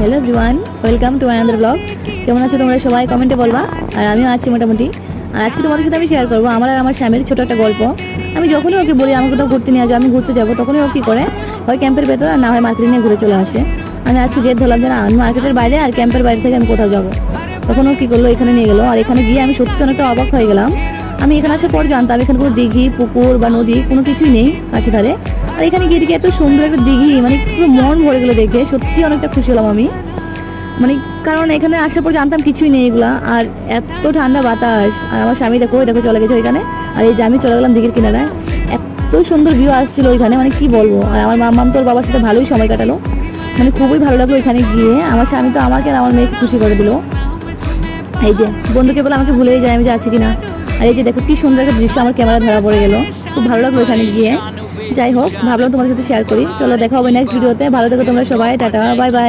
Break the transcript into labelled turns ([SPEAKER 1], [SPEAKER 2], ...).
[SPEAKER 1] Hello everyone, welcome to another blog. কেমন আছো তোমরা সবাই কমেন্টে বলবা। আর আমিও আছি মোটামুটি। আর আজকে তোমাদের সাথে আমি শেয়ার করবো আমার আর আমার স্বামীর ছোটো একটা গল্প। আমি যখনই ওকে বলি আমাকে কোথাও ঘুরতে নিয়ে যাও, আমি ঘুরতে যাবো, তখনই ও কী করে, হয় ক্যাম্পের ভেতর আর না হয় মার্কেটে নিয়ে ঘুরে চলে আসে। আমি আজকে জেদ ধরলাম যে না, আমি মার্কেটের বাইরে আর ক্যাম্পের বাইরে থেকে আমি কোথাও যাবো। তখন ও কী করলো, এখানে নিয়ে গেলো। আর এখানে গিয়ে আমি সত্যি অনেকটা অবাক হয়ে গেলাম। আমি এখানে আসার পর জানতাম এখানে কোনো দিঘি, পুকুর বা নদী কোনো কিছুই নেই কাছে ধারে। আর এখানে গিয়ে দেখি এত সুন্দর একটা দিঘি, মানে পুরো মন ভরে গেলো দেখে। সত্যি অনেকটা খুশি হলাম আমি, মানে কারণ এখানে আসার পর জানতাম কিছুই নেই এগুলা। আর এত ঠান্ডা বাতাস, আর আমার স্বামী দেখো দেখো চলে গেছে ওইখানে। আর এই যে আমি চলে গেলাম দিঘির কিনারায়। এত সুন্দর ভিউ আসছিল ওইখানে, মানে কি বলবো। আর আমার মাম্মাম তোর বাবার সাথে ভালোই সময় কাটালো, মানে খুবই ভালো লাগলো এখানে গিয়ে। আমার স্বামী তো আমাকে আর আমার মেয়েকে খুশি করে দিল। এই যে বন্ধুকে বলে আমাকে ভুলেই যায় আমি যে আছি কিনা। আর এই যে দেখো কি সুন্দর একটা দৃশ্য আমার ক্যামেরা ধরা পড়ে গেল, খুব ভালো লাগলো এখানে গিয়ে। যাই হোক, ভাবলাম তোমাদের সাথে শেয়ার করি। চলো দেখা হবে নেক্সট ভিডিওতে। ভালো থেকো তোমরা সবাই, টাটা, বাই বাই।